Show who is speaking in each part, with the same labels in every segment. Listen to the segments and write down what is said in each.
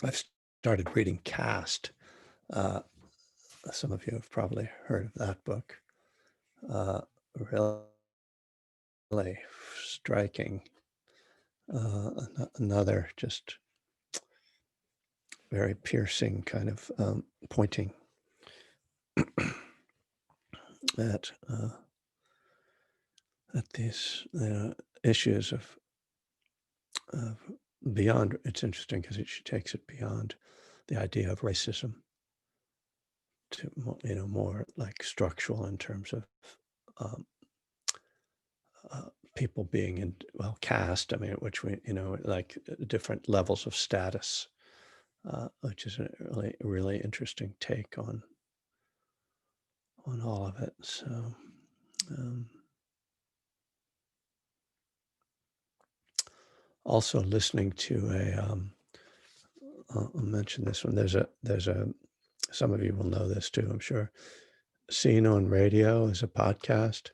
Speaker 1: I've started reading Caste. Uh, some of you have probably heard of that book. Uh, really striking. Another just very piercing kind of pointing at these issues of beyond. It's interesting because she takes it beyond the idea of racism to more like structural in terms of um, people being in caste. I mean, which we like different levels of status, which is a really interesting take on all of it. So. Also listening to I'll mention this one. There's a, some of you will know this too, I'm sure. Seen on Radio is a podcast,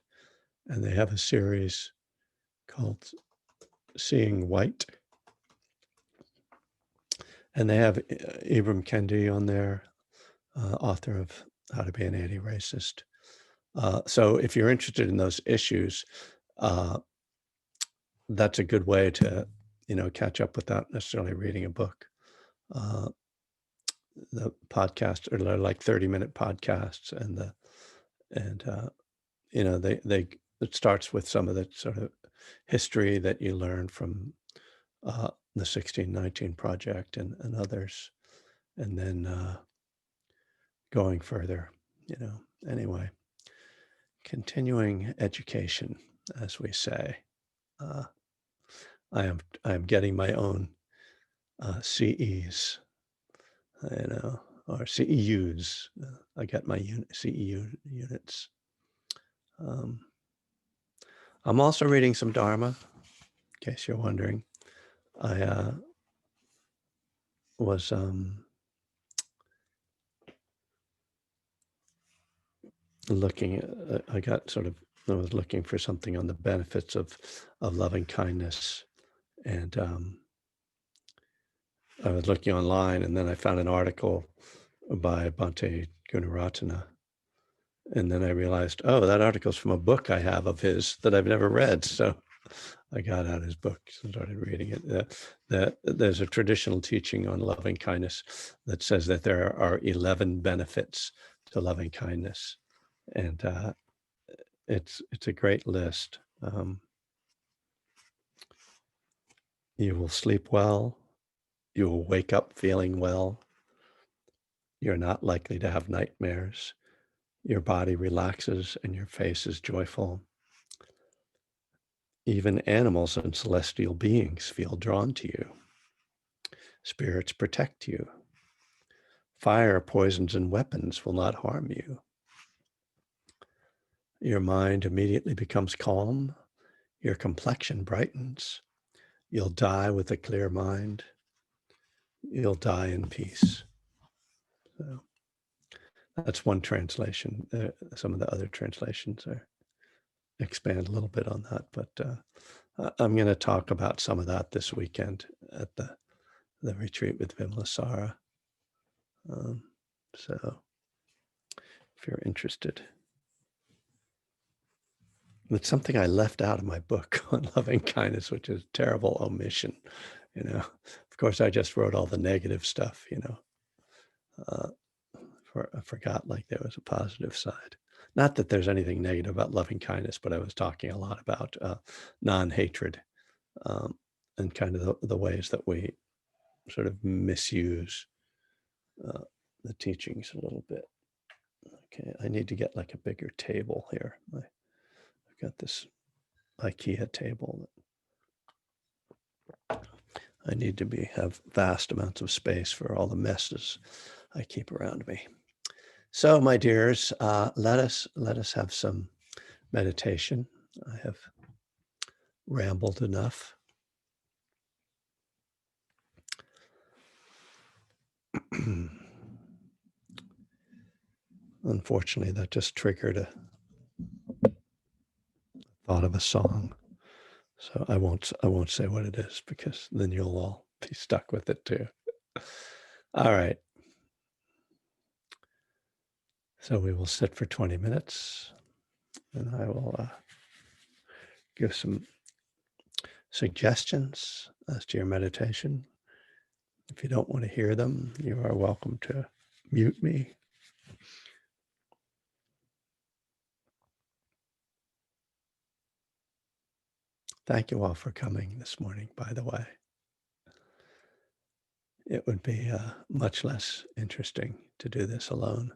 Speaker 1: and they have a series called Seeing White. And they have Ibram Kendi on there, author of How to Be an Anti-Racist. So if you're interested in those issues, that's a good way to, catch up without necessarily reading a book. The podcasts are like 30-minute podcasts, and they it starts with some of the sort of history that you learn from the 1619 Project and others, and then going further, anyway, continuing education, as we say. I am getting my own CEs, or CEUs. I get my CEU units. I'm also reading some Dharma, in case you're wondering. I was looking. I was looking for something on the benefits of loving kindness, and I was looking online, and then I found an article by Bhante Gunaratana, and then I realized, oh, that article's from a book I have of his that I've never read. So I got out his book and started reading it. There's a traditional teaching on loving kindness that says that there are 11 benefits to loving kindness, and it's a great list. You will sleep well. You will wake up feeling well. You're not likely to have nightmares. Your body relaxes and your face is joyful. Even animals and celestial beings feel drawn to you. Spirits protect you. Fire, poisons, and weapons will not harm you. Your mind immediately becomes calm. Your complexion brightens. You'll die with a clear mind. You'll die in peace. So that's one translation. Some of the other translations expand a little bit on that, but I'm going to talk about some of that this weekend at the retreat with Vimalasara. So if you're interested. It's something I left out of my book on loving kindness, which is a terrible omission. Of course, I just wrote all the negative stuff. I forgot like there was a positive side. Not that there's anything negative about loving kindness, but I was talking a lot about non-hatred, and kind of the ways that we sort of misuse the teachings a little bit. Okay, I need to get like a bigger table here. I've got this IKEA table. I need to have vast amounts of space for all the messes I keep around me. So, my dears, let us have some meditation. I have rambled enough. Unfortunately, that just triggered a thought of a song. So I won't say what it is, because then you'll all be stuck with it too. All right. So we will sit for 20 minutes and I will give some suggestions as to your meditation. If you don't want to hear them, you are welcome to mute me. Thank you all for coming this morning, by the way. It would be much less interesting to do this alone.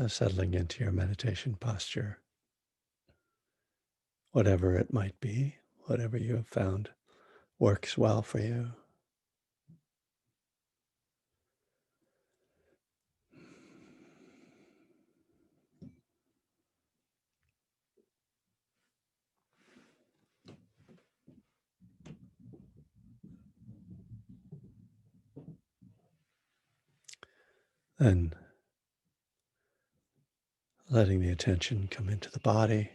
Speaker 1: Settling into your meditation posture, whatever it might be, whatever you have found works well for you. And letting the attention come into the body.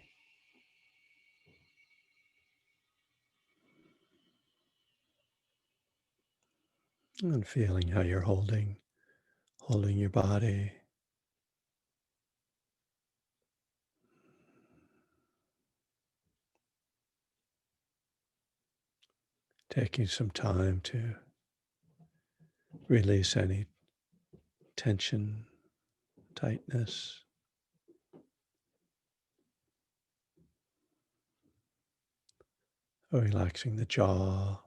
Speaker 1: And feeling how you're holding your body. Taking some time to release any tension, tightness. Relaxing the jaw.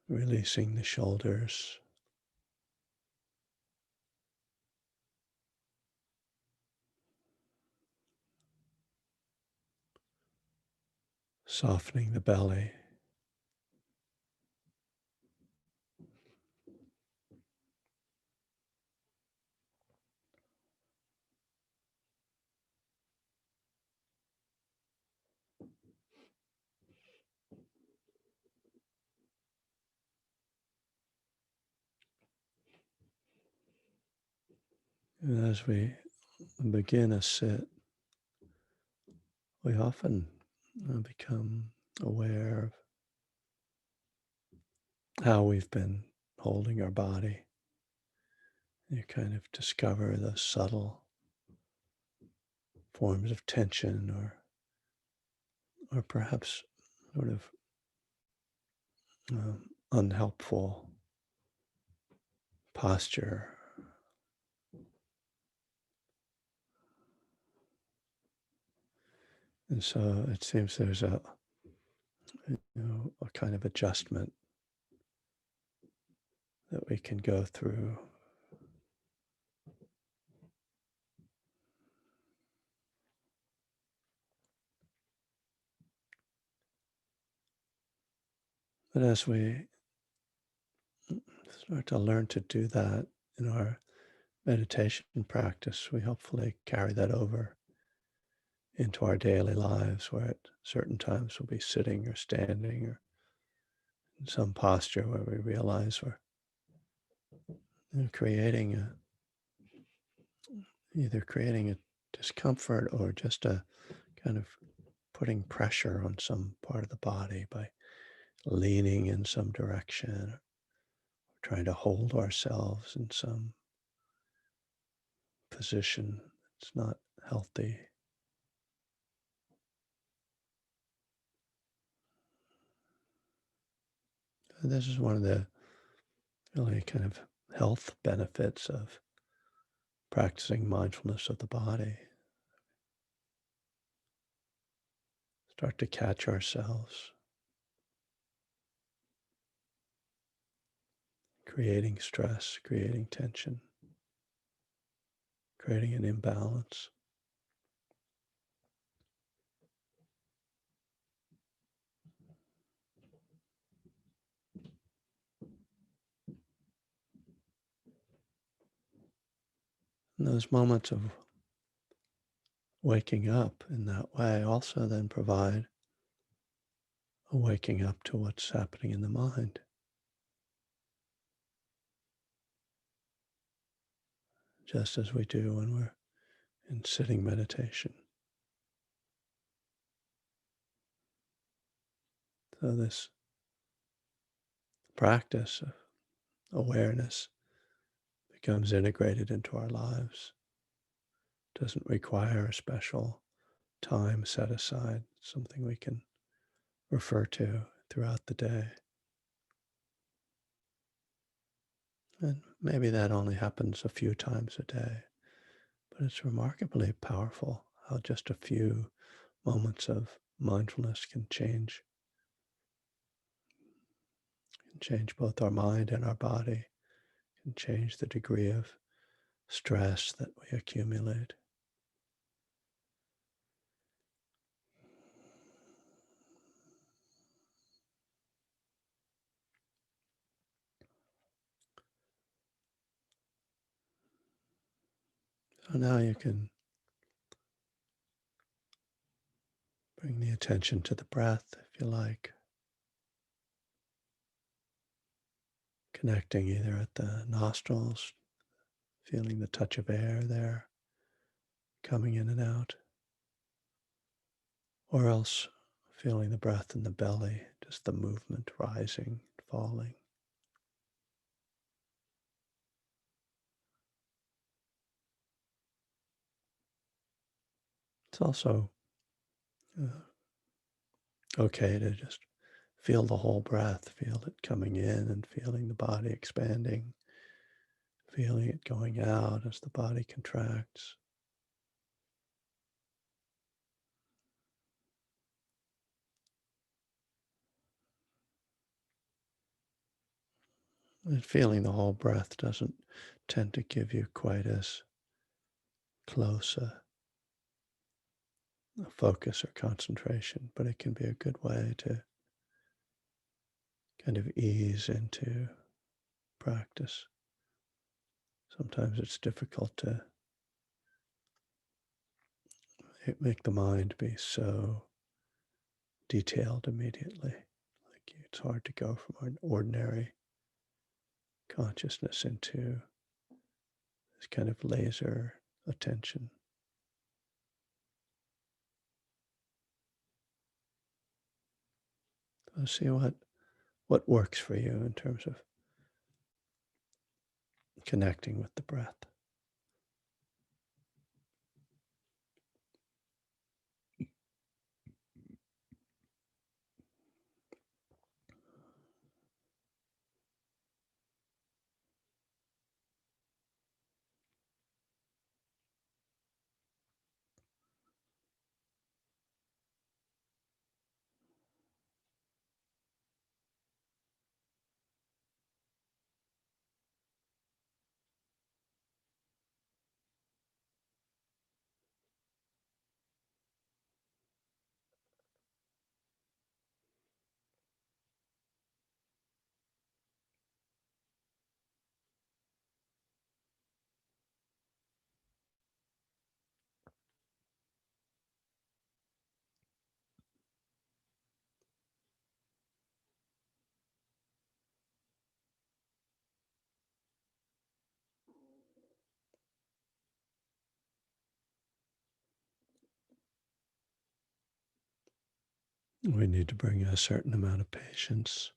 Speaker 1: Releasing the shoulders. Softening the belly. And as we begin a sit, we often become aware of how we've been holding our body. You kind of discover the subtle forms of tension or perhaps sort of unhelpful posture. And so it seems there's a kind of adjustment that we can go through. But as we start to learn to do that in our meditation practice, we hopefully carry that over into our daily lives, where at certain times we'll be sitting or standing or in some posture where we realize we're creating either creating a discomfort or just a kind of putting pressure on some part of the body by leaning in some direction, or trying to hold ourselves in some position that's not healthy. And this is one of the really kind of health benefits of practicing mindfulness of the body. Start to catch ourselves, creating stress, creating tension, creating an imbalance. And those moments of waking up in that way also then provide a waking up to what's happening in the mind. just as we do when we're in sitting meditation. So this practice of awareness becomes integrated into our lives. Doesn't require a special time set aside, something we can refer to throughout the day. And maybe that only happens a few times a day, but it's remarkably powerful how just a few moments of mindfulness can change both our mind and our body, can change the degree of stress that we accumulate. So now you can bring the attention to the breath, if you like, connecting either at the nostrils, feeling the touch of air there, coming in and out, or else feeling the breath in the belly, just the movement rising and falling. It's also uh, okay to just feel the whole breath, feel it coming in and feeling the body expanding, feeling it going out as the body contracts. And feeling the whole breath doesn't tend to give you quite as close a focus or concentration, but it can be a good way to kind of ease into practice. Sometimes it's difficult to make the mind be so detailed immediately. Like it's hard to go from an ordinary consciousness into this kind of laser attention. So see what works for you in terms of connecting with the breath. We need to bring a certain amount of patience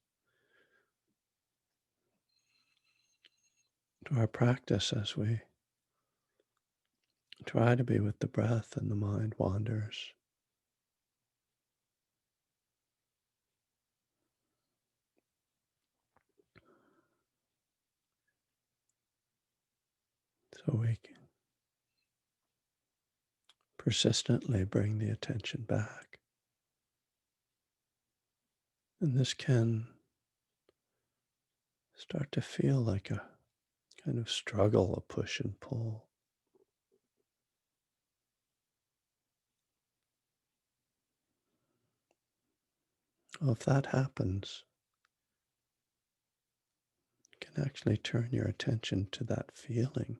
Speaker 1: to our practice as we try to be with the breath and the mind wanders. So we can persistently bring the attention back. And this can start to feel like a kind of struggle, a push and pull. Well, if that happens, you can actually turn your attention to that feeling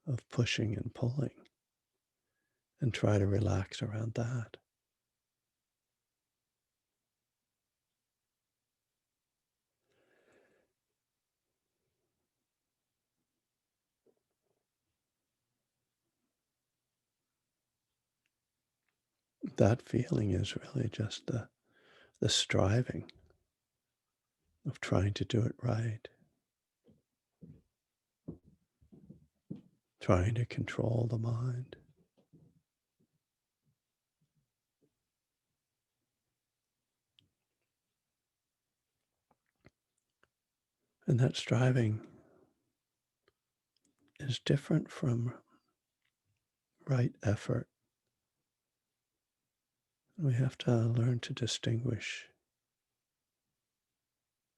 Speaker 1: of pushing and pulling and try to relax around that. that feeling is really just the striving of trying to do it right, trying to control the mind. And that striving is different from right effort. We have to learn to distinguish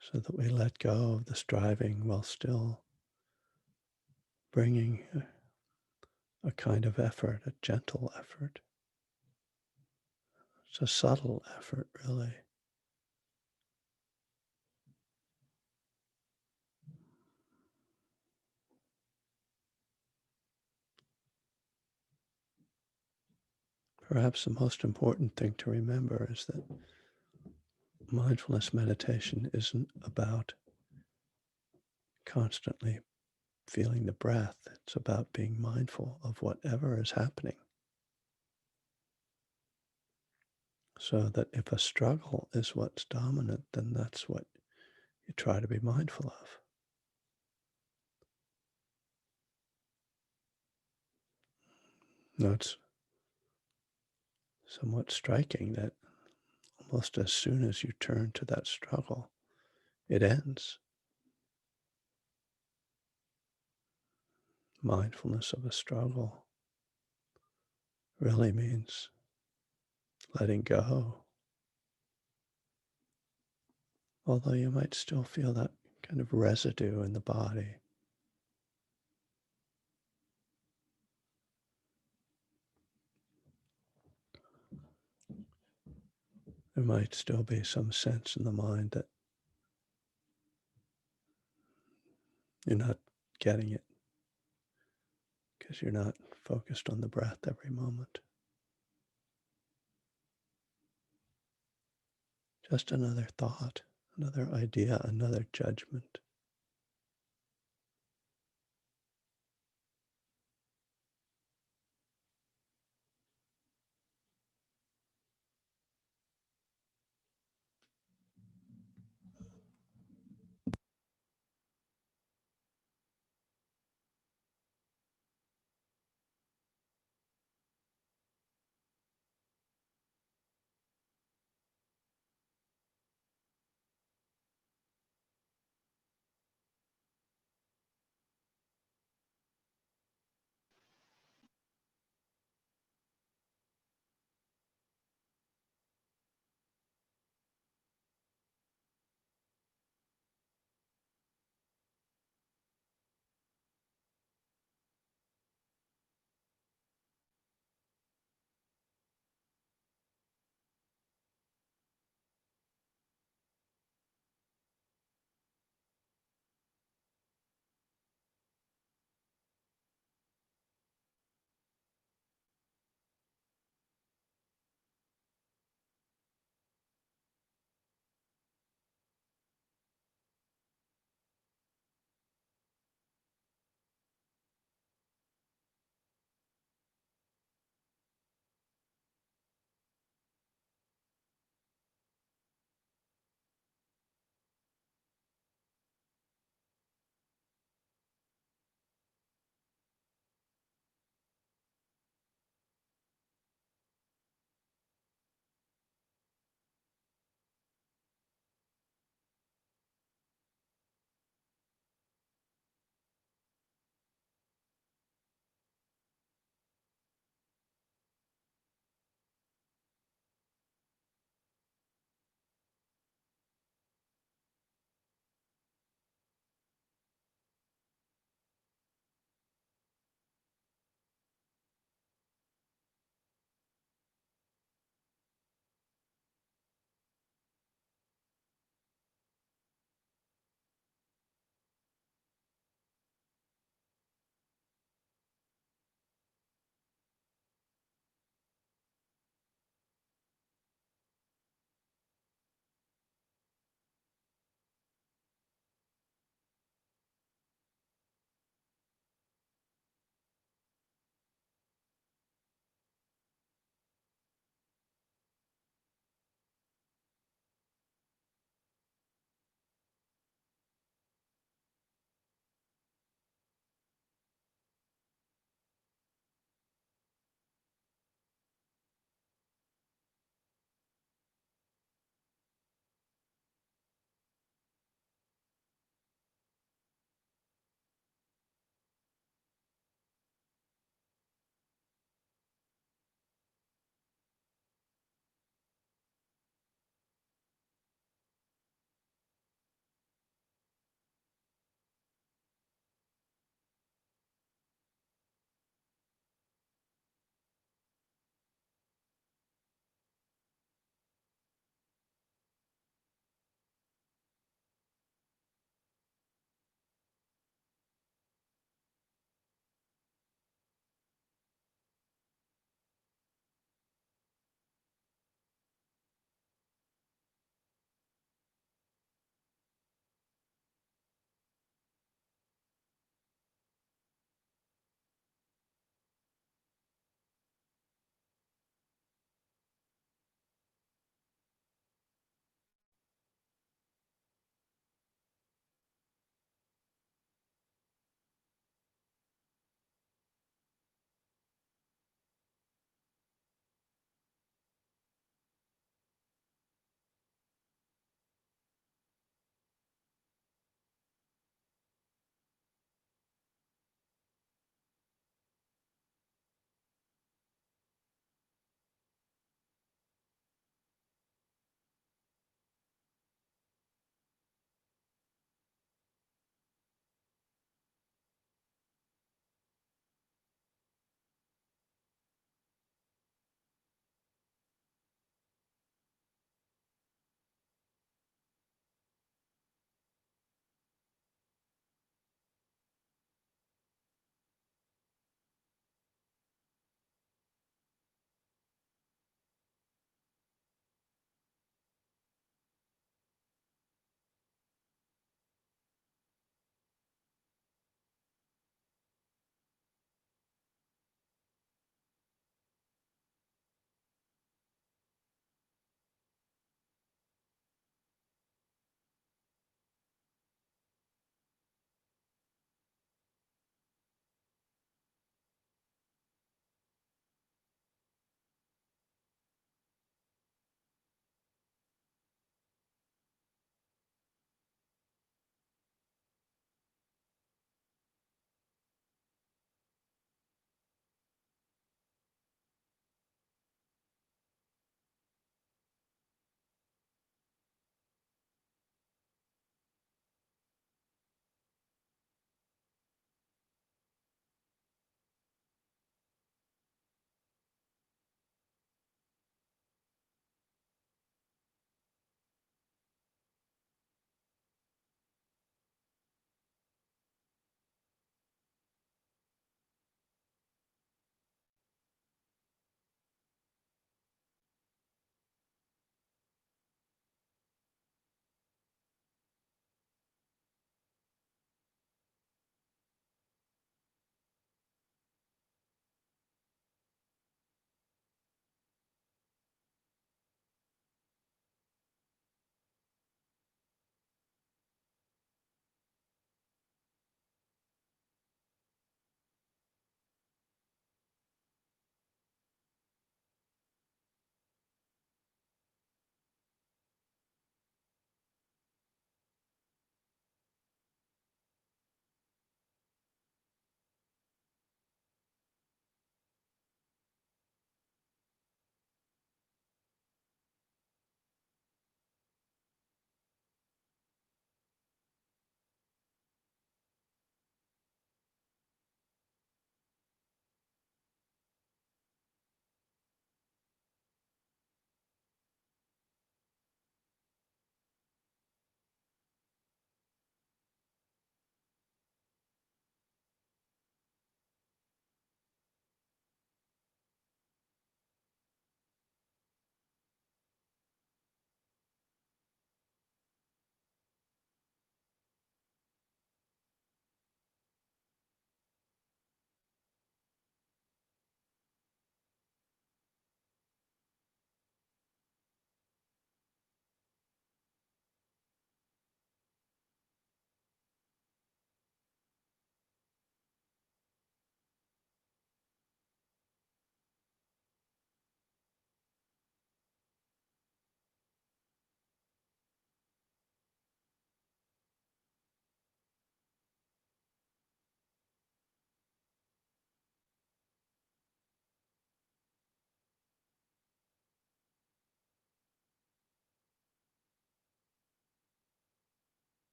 Speaker 1: so that we let go of the striving while still bringing a kind of effort, a gentle effort. It's a subtle effort, really. Perhaps the most important thing to remember is that mindfulness meditation isn't about constantly feeling the breath. It's about being mindful of whatever is happening. So that if a struggle is what's dominant, then that's what you try to be mindful of. Now, it's somewhat striking that almost as soon as you turn to that struggle, it ends. Mindfulness of a struggle really means letting go, although you might still feel that kind of residue in the body. There might still be some sense in the mind that you're not getting it because you're not focused on the breath every moment. Just another thought, another idea, another judgment.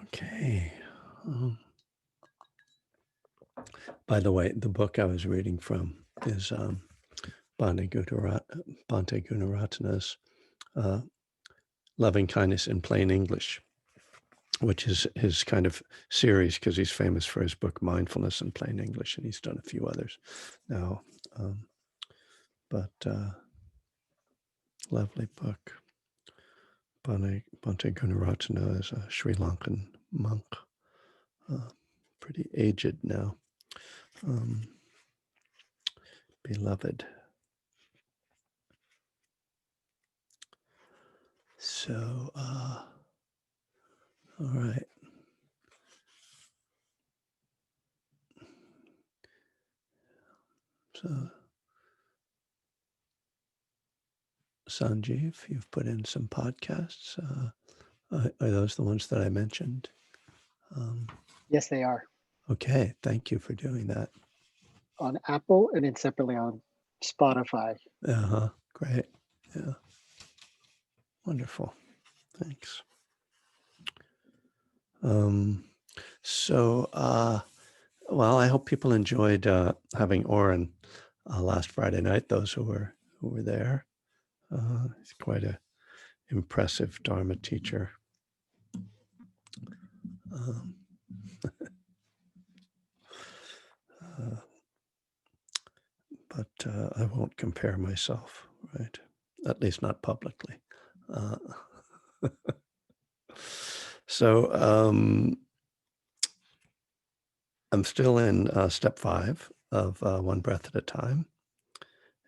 Speaker 1: Okay. By the way, the book I was reading from is Bhante Gunaratana's Loving Kindness in Plain English, which is his kind of series because he's famous for his book Mindfulness in Plain English, and he's done a few others now. But lovely book. Bhante Gunaratana is a Sri Lankan monk, pretty aged now. Beloved. So, all right. So, Sanjeev, you've put in some podcasts. Are those the ones that I mentioned?
Speaker 2: Yes, they are.
Speaker 1: Okay, thank you for doing that.
Speaker 2: On Apple and then separately on Spotify.
Speaker 1: Great. Yeah. Wonderful. Thanks. Well, I hope people enjoyed having Oren last Friday night, those who were there. He's quite a impressive Dharma teacher. But I won't compare myself, right? At least not publicly. So I'm still in step 5 of One Breath at a Time.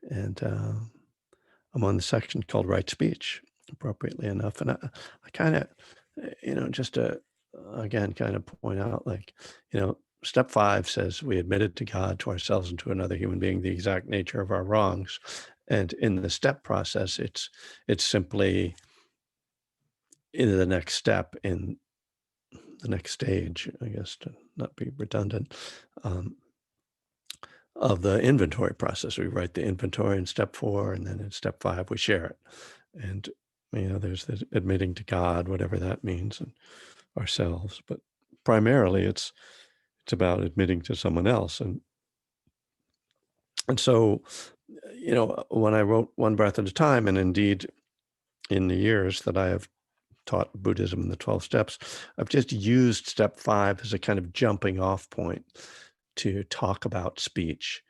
Speaker 1: And I'm on the section called Right Speech, appropriately enough. And I kind of, just to, again, kind of point out, like, step 5 says we admitted to God, to ourselves, and to another human being the exact nature of our wrongs. And in the step process, it's simply in the next step, in the next stage, I guess, to not be redundant, of the inventory process. We write the inventory in step 4, and then in step 5, we share it. And, there's the admitting to God, whatever that means, and ourselves. But primarily, it's about admitting to someone else. And so, when I wrote One Breath at a Time, and indeed in the years that I have taught Buddhism in the 12 steps, I've just used step 5 as a kind of jumping off point to talk about speech.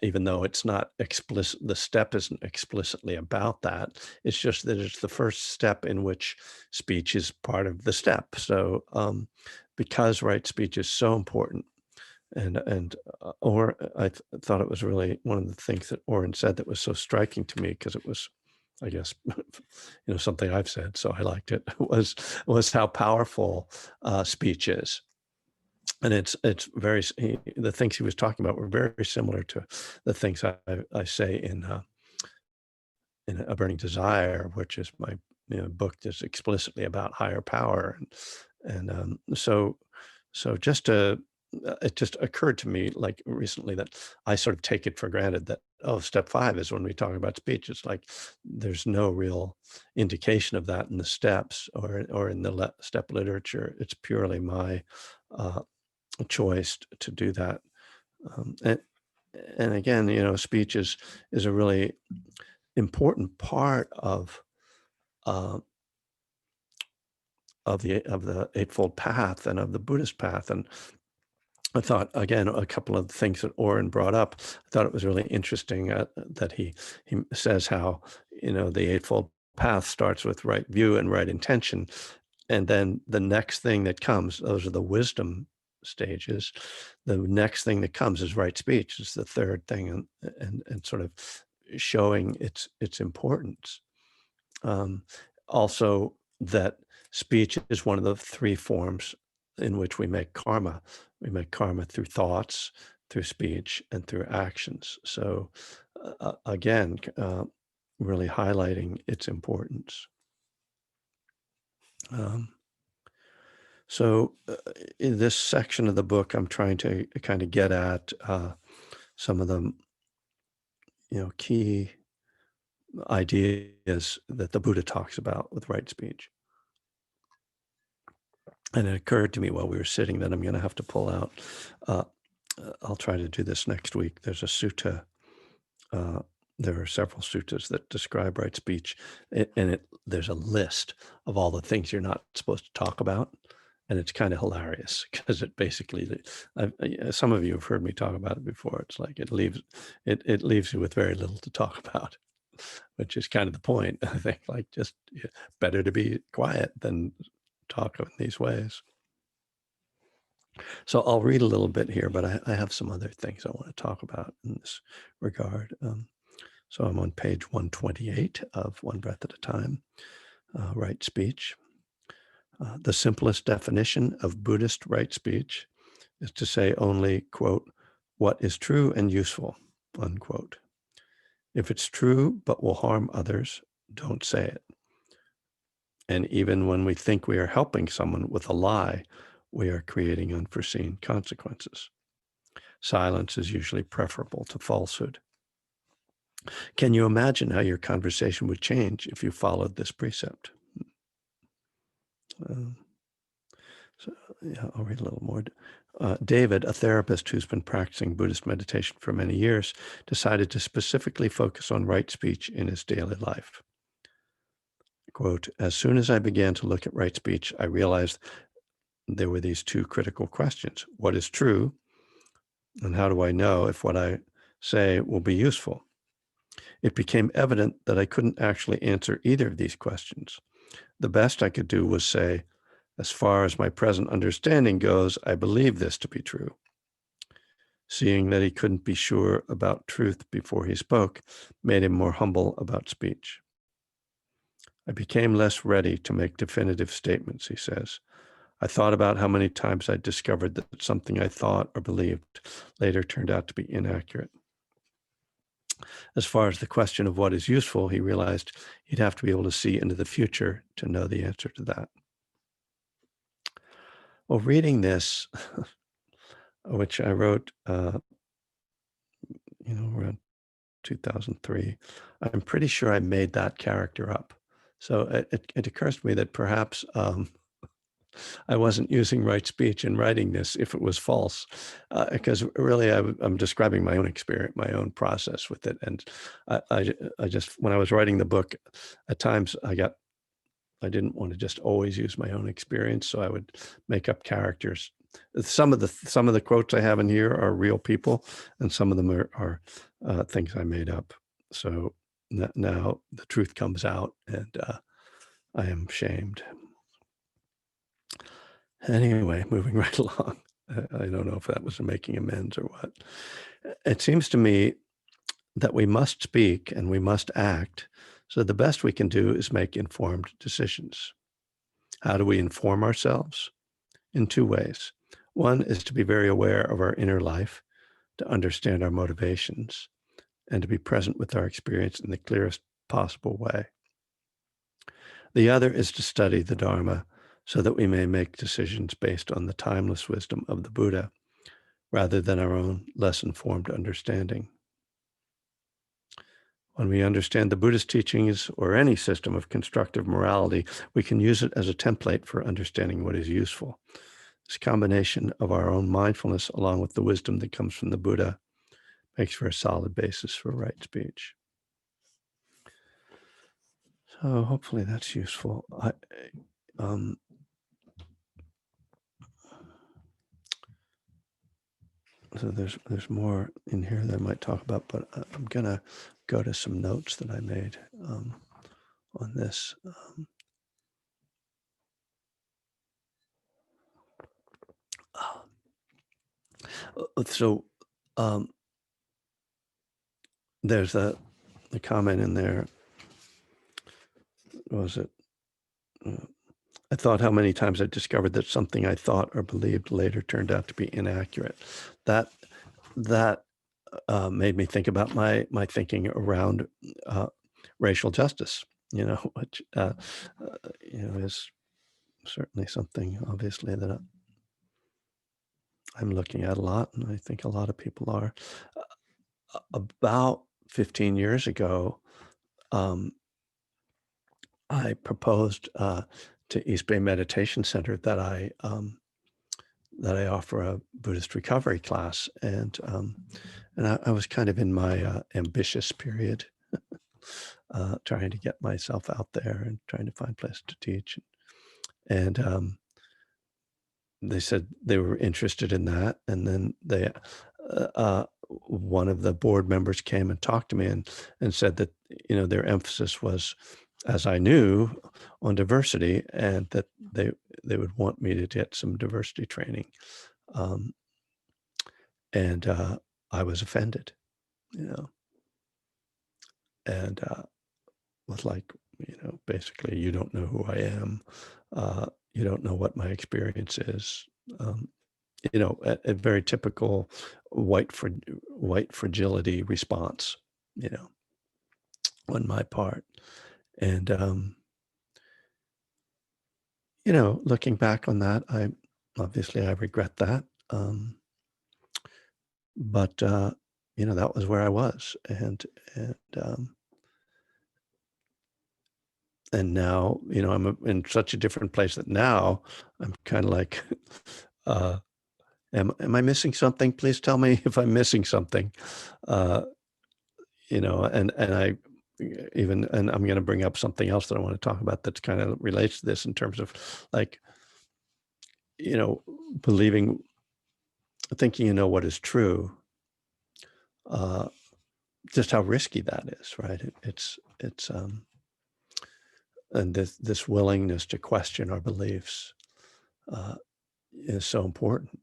Speaker 1: Even though it's not explicit, the step isn't explicitly about that. It's just that it's the first step in which speech is part of the step. So because right speech is so important, or I thought it was really one of the things that Oren said that was so striking to me, because it was, I guess, something I've said, so I liked it, was how powerful speech is. And it's very, the things he was talking about were very similar to the things I say in A Burning Desire, which is my book that's explicitly about higher power. And so just it just occurred to me, like, recently, that I sort of take it for granted that, step 5 is when we talk about speech. It's like there's no real indication of that in the steps or in the step literature. It's purely my choice to do that. And again, speech is a really important part of the Eightfold Path and of the Buddhist path. And I thought, again, a couple of things that Oren brought up, I thought it was really interesting that he says how, the Eightfold Path starts with right view and right intention. And then the next thing that comes, those are the wisdom stages. The next thing that comes is right speech. It's the third thing, and sort of showing its importance. Also, that speech is one of the 3 forms in which we make karma. We make karma through thoughts, through speech, and through actions. So again, really highlighting its importance. So in this section of the book, I'm trying to kind of get at some of the key ideas that the Buddha talks about with right speech. And it occurred to me while we were sitting that I'm going to have to pull out. Uh, I'll try to do this next week. There's a sutta. Uh, there are several suttas that describe right speech, and there's a list of all the things you're not supposed to talk about, and it's kind of hilarious because it basically, some of you have heard me talk about it before. It's like it leaves you with very little to talk about, which is kind of the point. I think, like, just better to be quiet than talk in these ways. So I'll read a little bit here, but I have some other things I want to talk about in this regard. So I'm on page 128 of One Breath at a Time, right speech. The simplest definition of Buddhist right speech is to say only, quote, what is true and useful, unquote. If it's true but will harm others, don't say it. And even when we think we are helping someone with a lie, we are creating unforeseen consequences. Silence is usually preferable to falsehood. Can you imagine how your conversation would change if you followed this precept? Um, so, yeah, I'll read a little more. David, a therapist who's been practicing Buddhist meditation for many years, decided to specifically focus on right speech in his daily life. Quote, as soon as I began to look at right speech, I realized there were these two critical questions. What is true? And how do I know if what I say will be useful? It became evident that I couldn't actually answer either of these questions. The best I could do was say, as far as my present understanding goes, I believe this to be true. Seeing that he couldn't be sure about truth before he spoke made him more humble about speech. I became less ready to make definitive statements, he says. I thought about how many times I discovered that something I thought or believed later turned out to be inaccurate. As far as the question of what is useful, he realized he'd have to be able to see into the future to know the answer to that. Well, reading this, which I wrote, around 2003, I'm pretty sure I made that character up. So it occurs to me that perhaps I wasn't using right speech in writing this if it was false, because really I'm describing my own experience, my own process with it. And I just, when I was writing the book, at times I didn't want to just always use my own experience. So I would make up characters. Some of the quotes I have in here are real people, and some of them are things I made up. So now the truth comes out, and I am shamed. Anyway, moving right along. I don't know if that was making amends or what. It seems to me that we must speak and we must act. So the best we can do is make informed decisions. How do we inform ourselves? In two ways. One is to be very aware of our inner life, to understand our motivations, and to be present with our experience in the clearest possible way. The other is to study the Dharma so that we may make decisions based on the timeless wisdom of the Buddha rather than our own less informed understanding. When we understand the Buddhist teachings or any system of constructive morality, we can use it as a template for understanding what is useful. This combination of our own mindfulness along with the wisdom that comes from the Buddha makes for a solid basis for right speech. So hopefully that's useful. So there's more in here that I might talk about, but I'm gonna go to some notes that I made on this. So there's a comment in there. What was it? I thought how many times I discovered that something I thought or believed later turned out to be inaccurate. That made me think about my thinking around racial justice. Which is certainly something obviously that I'm looking at a lot, and I think a lot of people are. About 15 years ago, I proposed to East Bay Meditation Center that I offer a Buddhist recovery class, and I was kind of in my ambitious period, trying to get myself out there and trying to find places to teach, and they said they were interested in that, and then one of the board members came and talked to me and said that their emphasis was, as I knew, on diversity, and that they would want me to get some diversity training, um, and I was offended, you know, and was like, basically, you don't know who I am, you don't know what my experience is. Um, a very typical white fragility response, on my part. And, looking back on that, I regret that. But, that was where I was. And now, I'm in such a different place that now I'm kind of like, uh, am I missing something? Please tell me if I'm missing something. Uh, and I and I'm going to bring up something else that I want to talk about that kind of relates to this in terms of like, believing, thinking what is true, uh, just how risky that is, right? It's and this willingness to question our beliefs uh, is so important.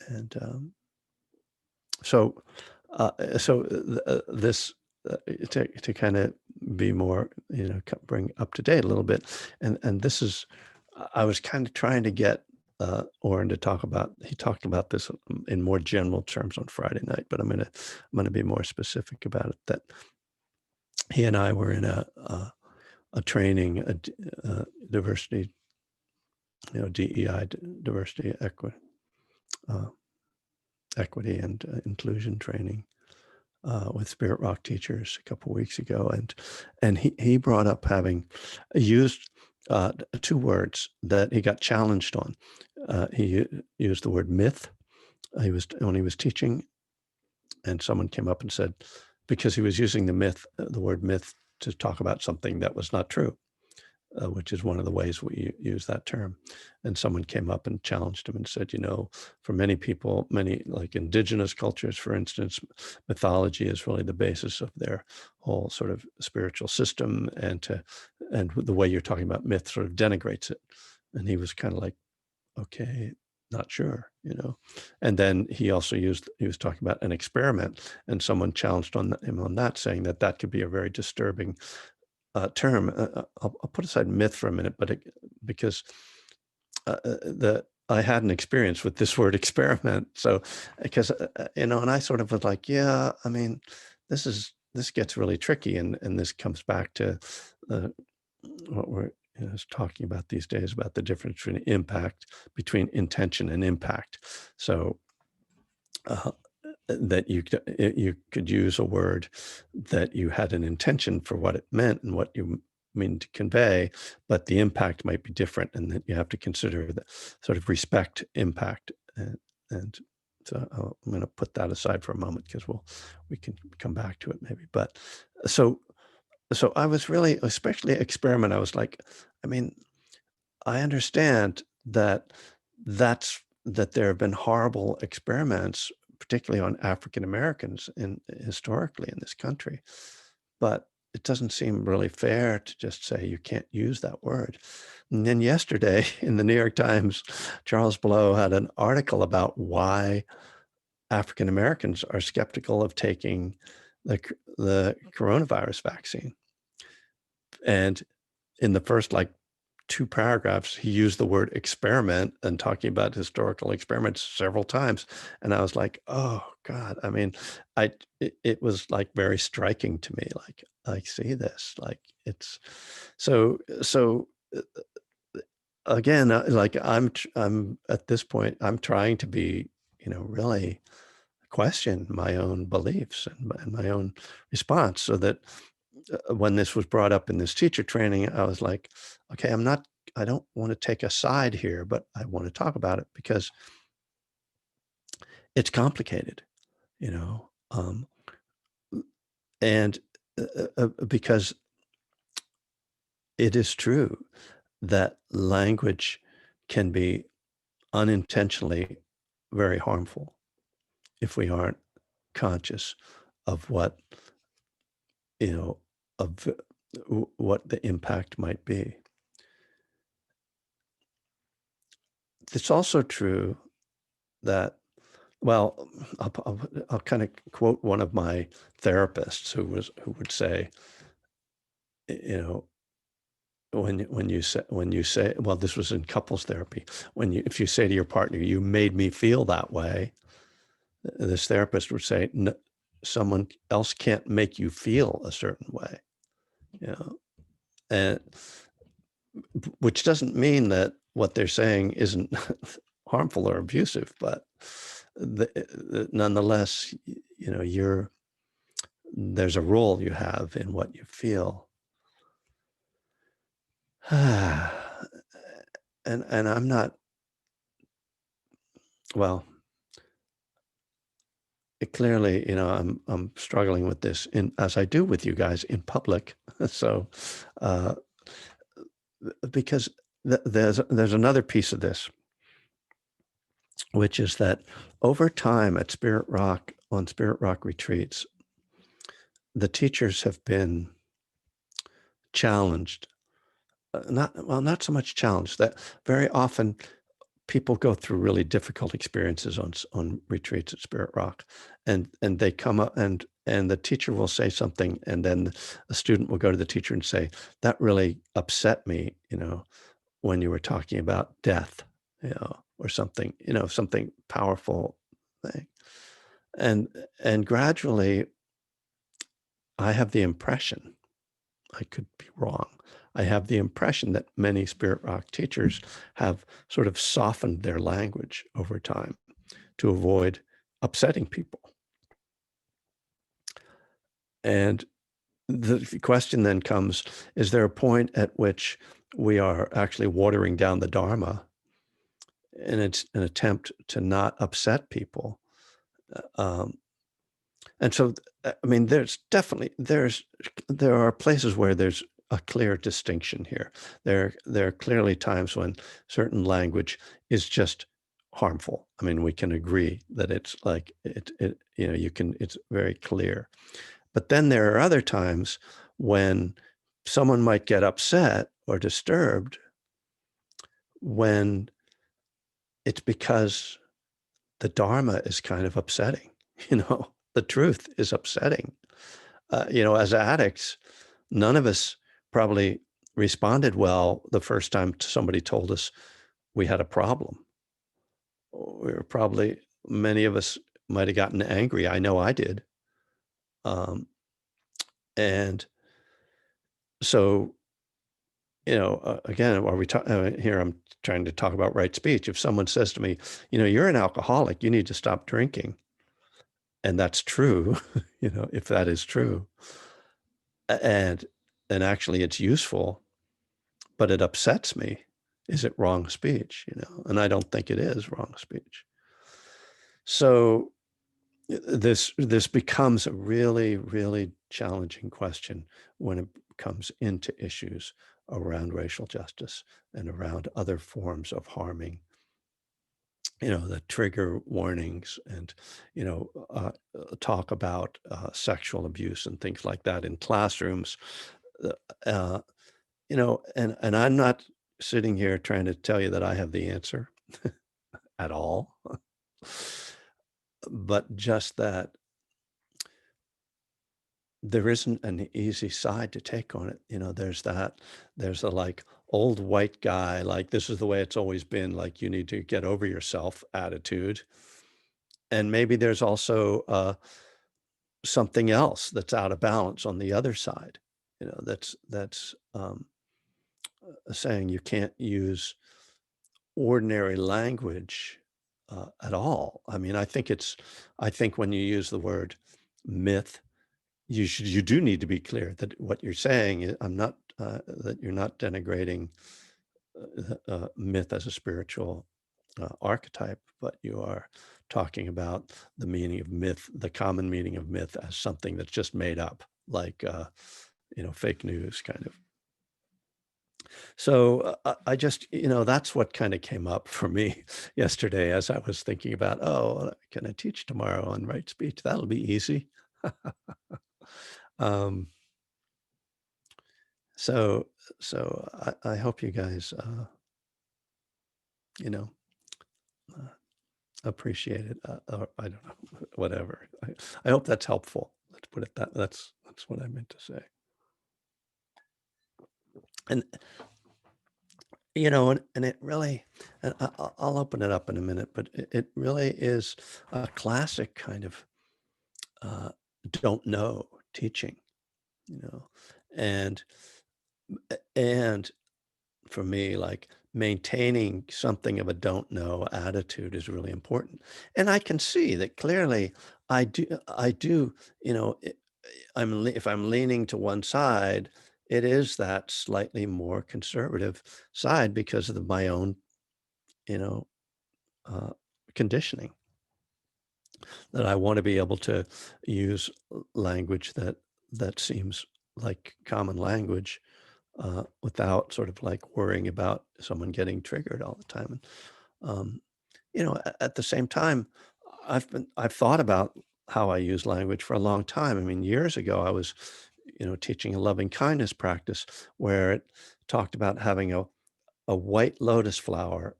Speaker 1: And so this to kind of be more, bring up to date a little bit, and this is, I was kind of trying to get Oren to talk about. He talked about this in more general terms on Friday night, but I'm gonna be more specific about it. That he and I were in a training, diversity, DEI, diversity, uh, equity, and inclusion training with Spirit Rock teachers a couple weeks ago, and he brought up having used two words that he got challenged on. He used the word myth. When he was teaching, and someone came up and said, because he was using the word myth, to talk about something that was not true, which is one of the ways we use that term. And someone came up and challenged him and said, for many people, many like indigenous cultures, for instance, mythology is really the basis of their whole sort of spiritual system, and the way you're talking about myth sort of denigrates it. And he was kind of like, okay, not sure, And then he was talking about an experiment, and someone challenged him on that, saying that could be a very disturbing term. I'll put aside myth for a minute, but because I had an experience with this word experiment. So because and I sort of was like, yeah, I mean, this gets really tricky, and this comes back to what we're talking about these days, about the difference between intention and impact. So that you could use a word that you had an intention for what it meant and what you mean to convey, but the impact might be different, and that you have to consider the sort of respect impact. And so I'm going to put that aside for a moment, because we can come back to it maybe. But so I was really, especially experiment, I was like, I mean, I understand that there have been horrible experiments, particularly on African Americans historically in this country, but it doesn't seem really fair to just say you can't use that word. And then yesterday in the New York Times, Charles Blow had an article about why African Americans are skeptical of taking the coronavirus vaccine. And in the first two paragraphs, he used the word experiment and talking about historical experiments several times. And I was like, oh God, I mean, it was like very striking to me. Like, I see this, like it's so again, like I'm at this point, I'm trying to be, really question my own beliefs and my own response, so that when this was brought up in this teacher training, I was like, okay, I don't want to take a side here, but I want to talk about it because it's complicated, you know, and because it is true that language can be unintentionally very harmful if we aren't conscious of what, you know, of what the impact might be. It's also true that, well, I'll kind of quote one of my therapists who would say, you know, when you say, well, this was in couples therapy, if you say to your partner, "You made me feel that way," this therapist would say, "No, someone else can't make you feel a certain way," you know, and which doesn't mean that what they're saying isn't harmful or abusive, but nonetheless, you know, there's a role you have in what you feel. And I'm not, well, clearly, you know, I'm struggling with this as I do with you guys in public. So, uh, because there's another piece of this, which is that over time at Spirit Rock retreats, the teachers have been challenged. Not so much challenged, that very often people go through really difficult experiences on retreats at Spirit Rock, and they come up and the teacher will say something, and then a student will go to the teacher and say, "That really upset me, you know, when you were talking about death, you know, or something, you know, something powerful thing." And and gradually, I have the impression, I could be wrong. I have the impression that many Spirit Rock teachers have sort of softened their language over time to avoid upsetting people. And the question then comes, is there a point at which we are actually watering down the dharma, and it's an attempt to not upset people? Um, And so, I mean, there are places where there's a clear distinction here. There are clearly times when certain language is just harmful. I mean, we can agree that it's like you know, it's very clear. But then there are other times when someone might get upset or disturbed when it's because the dharma is kind of upsetting, you know, the truth is upsetting. You know, as addicts, none of us probably responded well the first time somebody told us we had a problem. We were probably, many of us might have gotten angry. I know I did. Um, and so, you know, again, are we here? I'm trying to talk about right speech. If someone says to me, you know, "You're an alcoholic, you need to stop drinking," and that's true, you know, if that is true, and actually it's useful, but it upsets me. Is it wrong speech? You know, and I don't think it is wrong speech. So this becomes a really, really challenging question when it comes into issues around racial justice and around other forms of harming. You know, the trigger warnings and, you know, talk about sexual abuse and things like that in classrooms. Uh, uh, you know, and I'm not sitting here trying to tell you that I have the answer at all, but just that there isn't an easy side to take on it. You know, there's a like old white guy, like this is the way it's always been, like you need to get over yourself attitude. And maybe there's also something else that's out of balance on the other side. You know, that's saying you can't use ordinary language at all. I mean, I think when you use the word myth you do need to be clear that what you're saying is, I'm not that you're not denigrating myth as a spiritual archetype, but you are talking about the meaning of myth, the common meaning of myth, as something that's just made up, like fake news kind of. So I just, that's what kind of came up for me yesterday as I was thinking about, oh, can I teach tomorrow on right speech? That'll be easy. um, so I hope you guys, you know, uh, appreciate it. Or I don't know, whatever. I hope that's helpful. Let's put it that. That's what I meant to say. And and it really, and I'll open it up in a minute, but it really is a classic kind of uh, don't know teaching, you know, and and for me, like maintaining something of a don't know attitude is really important. And I can see that clearly. I do, if I'm leaning to one side, it is that slightly more conservative side because of my own, you know, uh, conditioning, that I want to be able to use language that seems like common language, without sort of like worrying about someone getting triggered all the time. And at the same time, I've thought about how I use language for a long time. I mean, years ago, I was, teaching a loving kindness practice where it talked about having a white lotus flower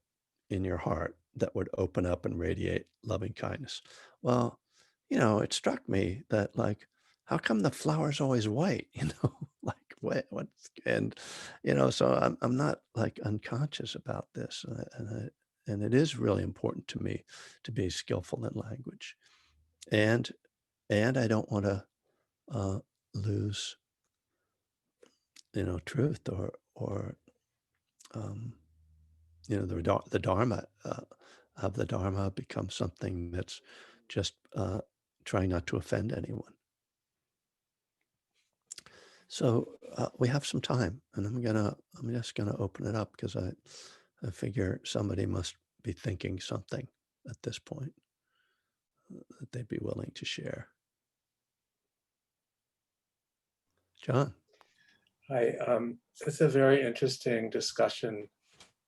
Speaker 1: in your heart that would open up and radiate loving kindness. Well, it struck me that, like, how come the flower's always white? Like what's and so I'm not like unconscious about this, and it is really important to me to be skillful in language, and I don't want to uh, lose truth, or um, the dharma, have the dharma become something that's just trying not to offend anyone. So we have some time, and I'm just gonna open it up because I figure somebody must be thinking something at this point that they'd be willing to share. John.
Speaker 3: Hi, it's a very interesting discussion,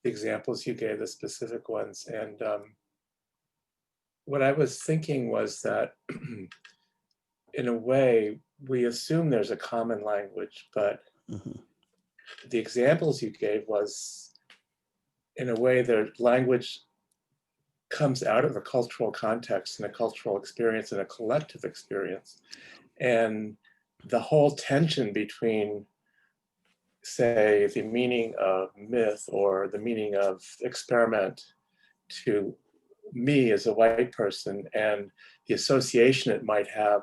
Speaker 3: the examples you gave, the specific ones. And what I was thinking was that in a way, we assume there's a common language, but
Speaker 1: Mhm.
Speaker 3: the examples you gave was, in a way, their language comes out of a cultural context and a cultural experience and a collective experience. And the whole tension between, say, the meaning of myth or the meaning of experiment to me as a white person and the association it might have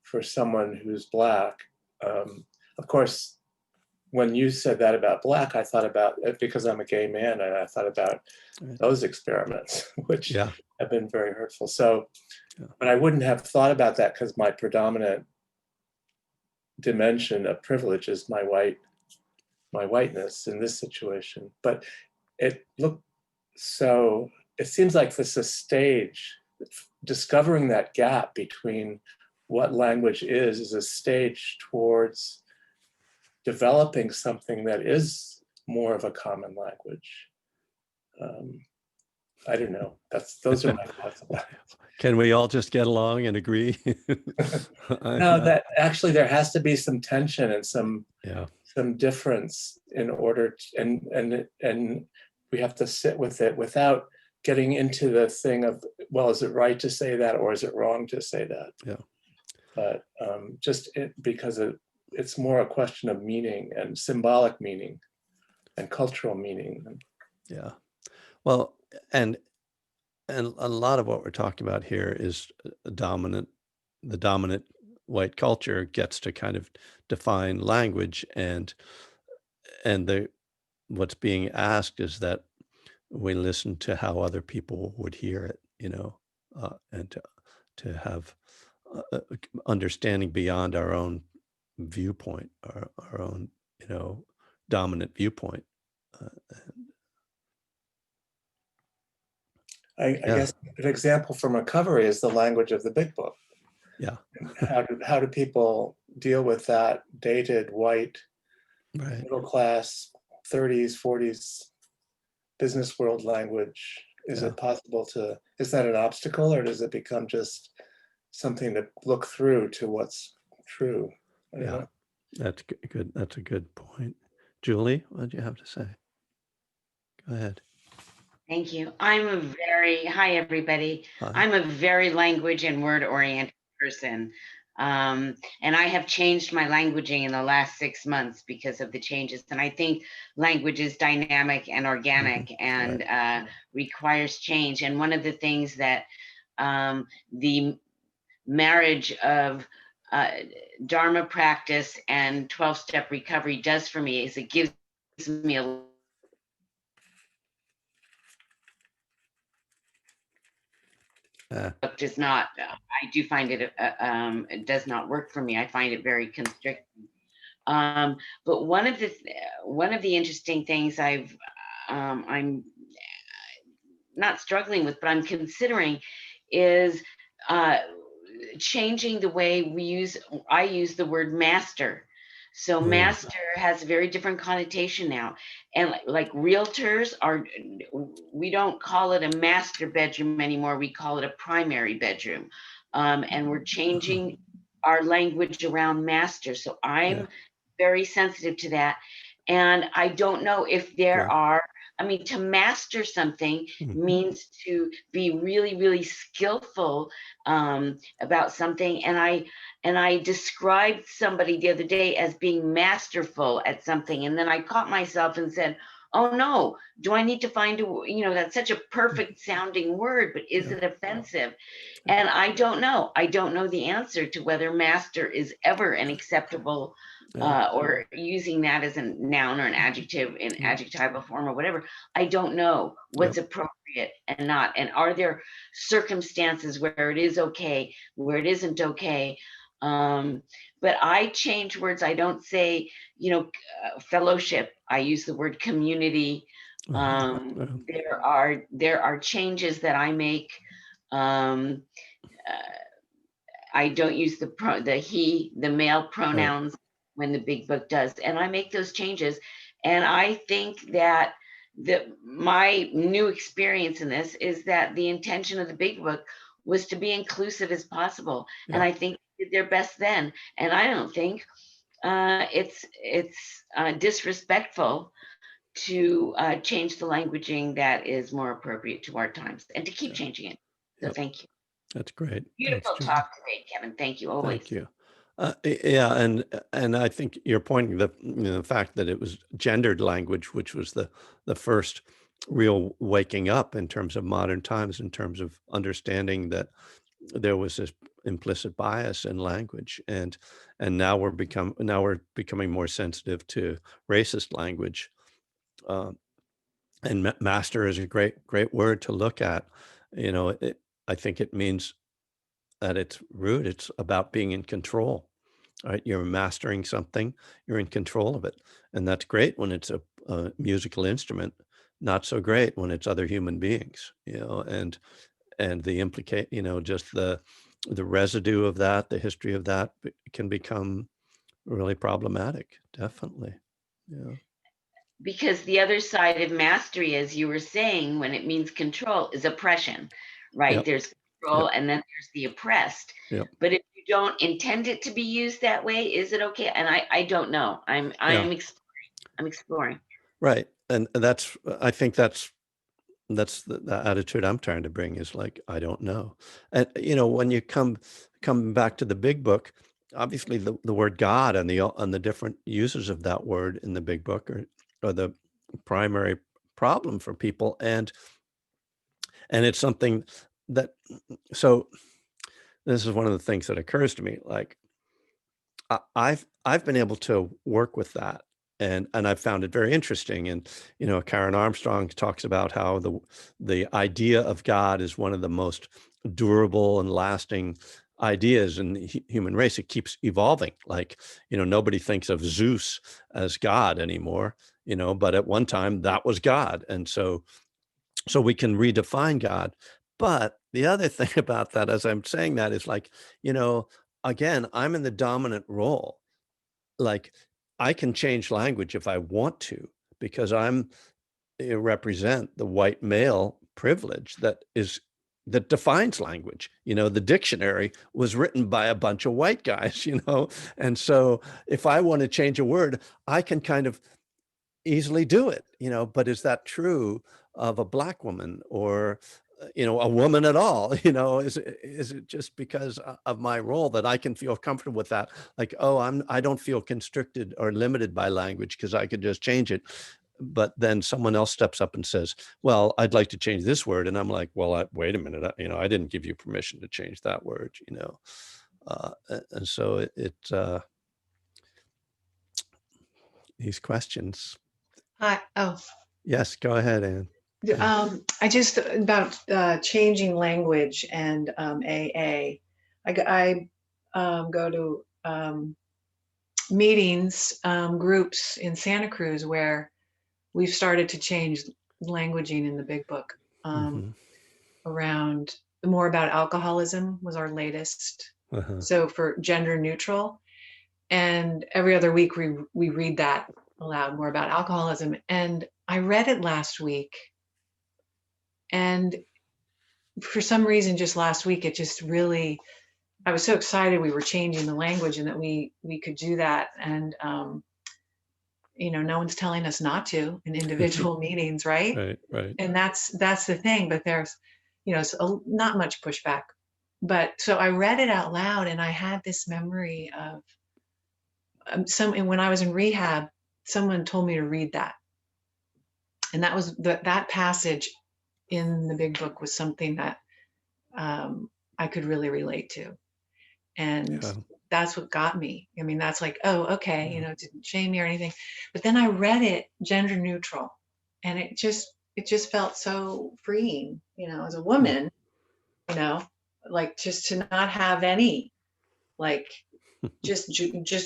Speaker 3: for someone who's Black. Of course, when you said that about Black, I thought about it because I'm a gay man, and I thought about
Speaker 1: Right.
Speaker 3: those experiments, which
Speaker 1: Yeah.
Speaker 3: have been very hurtful. So,
Speaker 1: Yeah.
Speaker 3: but I wouldn't have thought about that because my predominant dimension of privilege is my whiteness in this situation. But it looked so, it seems like this is a stage. Discovering that gap between what language is a stage towards developing something that is more of a common language. I don't know. Those are my thoughts about it.
Speaker 1: Can we all just get along and agree?
Speaker 3: No, that actually there has to be some tension and some
Speaker 1: Yeah.
Speaker 3: difference in order to, and we have to sit with it without getting into the thing of, well, is it right to say that or is it wrong to say that?
Speaker 1: Yeah.
Speaker 3: But because it's more a question of meaning and symbolic meaning and cultural meaning.
Speaker 1: Yeah. Well, and a lot of what we're talking about here is the dominant white culture gets to kind of define language, and what's being asked is that we listen to how other people would hear it, and to have understanding beyond our own viewpoint, our own, dominant viewpoint. Uh,
Speaker 3: I
Speaker 1: yeah,
Speaker 3: guess an example from recovery is the language of the big book.
Speaker 1: yeah,
Speaker 3: How do people deal with that dated, white,
Speaker 1: right.
Speaker 3: middle class, 30s, 40s business world language? Is
Speaker 1: Yeah.
Speaker 3: it possible is that an obstacle, or does it become just something to look through to what's true? I don't
Speaker 1: Yeah,
Speaker 3: know.
Speaker 1: that's good. That's a good point. Julie, what do you have to say? Go ahead.
Speaker 4: Thank you. Hi, everybody.
Speaker 1: Hi.
Speaker 4: I'm a very language and word oriented person. And I have changed my languaging in the last 6 months because of the changes. And I think language is dynamic and organic and requires change. And one of the things that the marriage of dharma practice and 12-step recovery does for me is it gives me a does not I do find it does not work for me. I find it very constricting. But one of the interesting things I'm not struggling with, but I'm considering is uh, changing the way I use the word master. So master has a very different connotation now. And like realtors we don't call it a master bedroom anymore. We call it a primary bedroom. And we're changing our language around master. So I'm very sensitive to that. And I don't know if there are, to master something means to be really, really skillful about something. And I described somebody the other day as being masterful at something. And then I caught myself and said, oh no, do I need to find that's such a perfect sounding word, but is it offensive? And I don't know. I don't know the answer to whether master is ever an acceptable or using that as a noun or an adjective in adjectival form or whatever. I don't know what's appropriate and not. And are there circumstances where it is okay, where it isn't okay? But I change words. I don't say, fellowship. I use the word community. There are changes that I make. I don't use the male pronouns when the big book does, and I make those changes. And I think that my new experience in this is that the intention of the big book was to be inclusive as possible, and I think they did their best then. And I don't think it's disrespectful to change the languaging that is more appropriate to our times, and to keep changing it. So thank you.
Speaker 1: That's great.
Speaker 4: Beautiful
Speaker 1: Thanks,
Speaker 4: talk today, Kevin. Thank you always.
Speaker 1: Thank you. Yeah, and I think you're pointing the fact that it was gendered language, which was the first real waking up in terms of modern times, in terms of understanding that there was this implicit bias in language, and now we're becoming more sensitive to racist language. And master is a great word to look at. I think it means at its root, it's about being in control. Right? You're mastering something, you're in control of it. And that's great when it's a musical instrument, not so great when it's other human beings, and the just the residue of that, the history of that can become really problematic. Definitely. Yeah.
Speaker 4: Because the other side of mastery, as you were saying, when it means control, is oppression, right?
Speaker 1: Yep.
Speaker 4: There's control, and then there's the oppressed.
Speaker 1: Yep.
Speaker 4: But if you don't intend it to be used that way, is it okay? And I don't know. I'm exploring.
Speaker 1: Right. And I think that's the attitude I'm trying to bring, is like, I don't know. And when you come back to the big book, obviously the word God and the different uses of that word in the big book are the primary problem for people. And it's something that, so this is one of the things that occurs to me, like, I've been able to work with that, and I've found it very interesting. And Karen Armstrong talks about how the idea of God is one of the most durable and lasting ideas in the human race. It keeps evolving. Like, nobody thinks of Zeus as God anymore, but at one time that was God. And so we can redefine God. But the other thing about that, as I'm saying that, is like, again, I'm in the dominant role. Like, I can change language if I want to, because represent the white male privilege that defines language. The dictionary was written by a bunch of white guys, and so if I want to change a word, I can kind of easily do it, but is that true of a Black woman, or a woman at all? Is it just because of my role that I can feel comfortable with that? Like, oh, I don't feel constricted or limited by language because I could just change it. But then someone else steps up and says, well, I'd like to change this word. And I'm like, well, wait a minute, I didn't give you permission to change that word, and so these questions.
Speaker 5: Hi. Oh,
Speaker 1: Yes, go ahead, Anne.
Speaker 5: I just about changing language and AA. I go to meetings, groups in Santa Cruz where we've started to change languaging in the Big Book around more about alcoholism was our latest. So for gender neutral, and every other week we read that aloud, more about alcoholism. And I read it last week, and for some reason, just last week, it just really, I was so excited we were changing the language and that we could do that. And no one's telling us not to in individual meetings, right?
Speaker 1: Right.
Speaker 5: And that's the thing. But there's, not much pushback. But so I read it out loud, and I had this memory of and when I was in rehab, someone told me to read that, and that was that passage in the Big Book was something that I could really relate to, and that's what got me. I mean, that's like, oh, okay, it didn't shame me or anything, but then I read it gender neutral, and it just felt so freeing, as a woman, like just to not have any, like just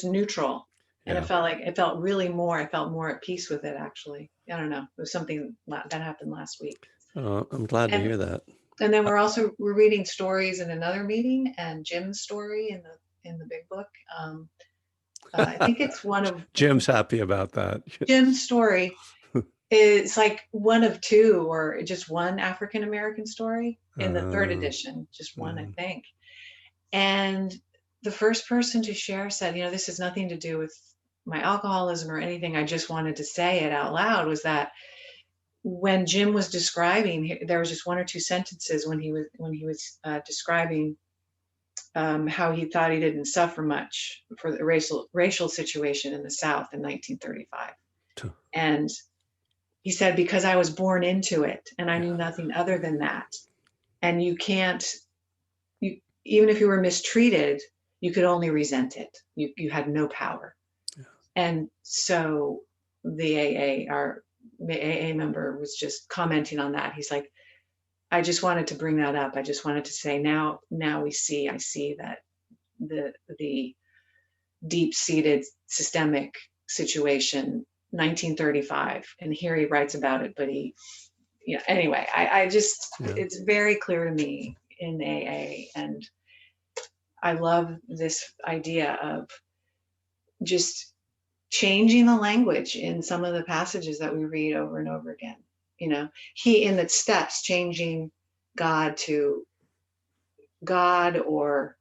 Speaker 5: neutral. And I felt more at peace with it, actually. I don't know. It was something that happened last week.
Speaker 1: I'm glad to hear that.
Speaker 5: And then we're reading stories in another meeting, and Jim's story in the Big Book. I think it's one of
Speaker 1: Jim's happy about that.
Speaker 5: Jim's story is like one of two, or just one African American story in the third edition, just one, I think. And the first person to share said, this has nothing to do with my alcoholism or anything. I just wanted to say it out loud, was that when Jim was describing, there was just one or two sentences when he was describing how he thought he didn't suffer much for the racial situation in the South in 1935. And he said, because I was born into it and I knew nothing other than that. And you even if you were mistreated, you could only resent it. You had no power. Yeah. And so our AA member was just commenting on that. He's like, I just wanted to bring that up. I just wanted to say, now I see that the deep-seated systemic situation, 1935, and here he writes about it, but anyway, it's very clear to me in AA, and I love this idea of just changing the language in some of the passages that we read over and over again. He in the steps, changing God to God, or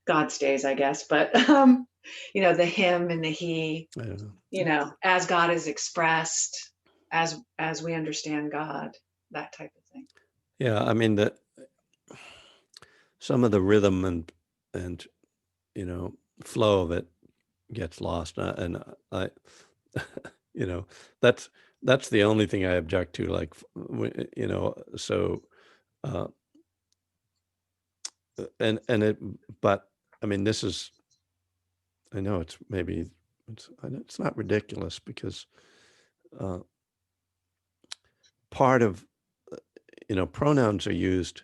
Speaker 5: God stays, I guess, but the him and the he, as God is expressed, as we understand God, that type of thing.
Speaker 1: Yeah, I mean that some of the rhythm and flow of it gets lost, and I that's the only thing I object to, like, so and it, but I mean, this is, I know it's not ridiculous, because part of pronouns are used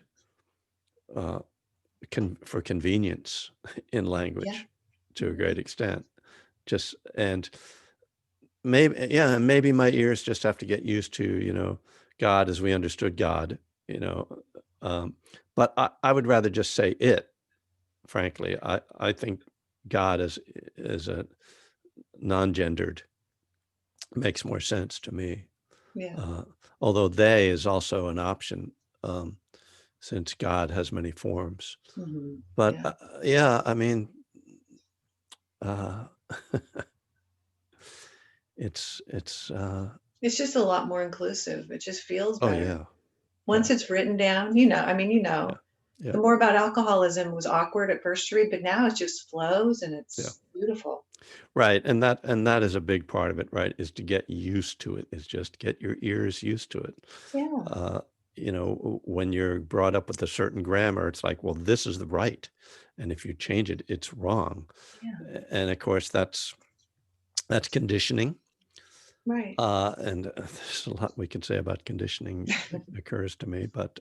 Speaker 1: for convenience in language to a great extent. Just, and maybe my ears just have to get used to, God as we understood God, but I would rather just say it, frankly. I think God is a non-gendered makes more sense to me.
Speaker 5: Yeah.
Speaker 1: Although they is also an option, since God has many forms.
Speaker 5: Mhm.
Speaker 1: But
Speaker 5: Yeah.
Speaker 1: I mean, it's
Speaker 5: It's just a lot more inclusive. It just feels
Speaker 1: oh
Speaker 5: better.
Speaker 1: yeah,
Speaker 5: Once it's written down,
Speaker 1: yeah.
Speaker 5: the more about alcoholism was awkward at first to read, but now it just flows and it's beautiful.
Speaker 1: Right. And that is a big part of it, right? Is to get used to it, is just get your ears used to it.
Speaker 5: Yeah.
Speaker 1: When you're brought up with a certain grammar, it's like, well, this is the right. And if you change it, it's wrong.
Speaker 5: Yeah.
Speaker 1: And of course, that's conditioning.
Speaker 5: Right.
Speaker 1: And there's a lot we can say about conditioning occurs to me, but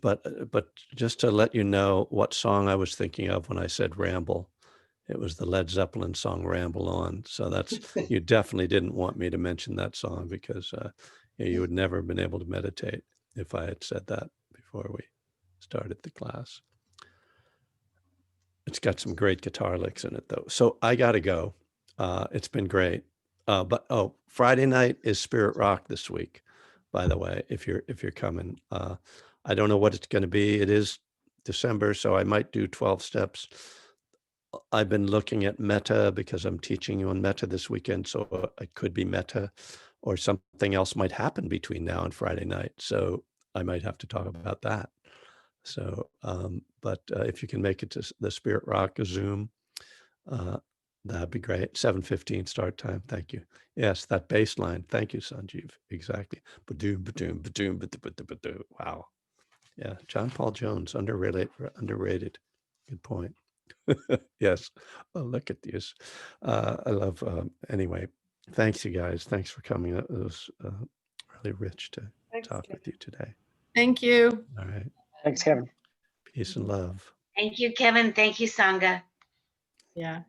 Speaker 1: but just to let you know what song I was thinking of when I said ramble. It was the Led Zeppelin song "Ramble On." So that's, you definitely didn't want me to mention that song because you would never have been able to meditate if I had said that before we started the class. It's got some great guitar licks in it though. So I got to go. It's been great. But Friday night is Spirit Rock this week, by the way, if you're coming. I don't know what it's going to be. It is December, so I might do 12 steps. I've been looking at metta because I'm teaching you on metta this weekend. So it could be metta, or something else might happen between now and Friday night. So I might have to talk about that. So, but if you can make it to the Spirit Rock Zoom, that'd be great. 7:15 start time. Thank you. Yes, that bass line. Thank you, Sanjeev. Exactly. Ba-doom, ba-doom, ba-doom, ba-doom, ba-doom. Wow. Yeah, John Paul Jones, underrated. Good point. Yes. Oh, look at this. I love, anyway, thanks you guys. Thanks for coming. It was really rich to talk with you today.
Speaker 6: Thank you.
Speaker 1: All right.
Speaker 2: Thanks, Kevin.
Speaker 1: Peace and love.
Speaker 4: Thank you, Kevin. Thank you, Sangha.
Speaker 6: Yeah.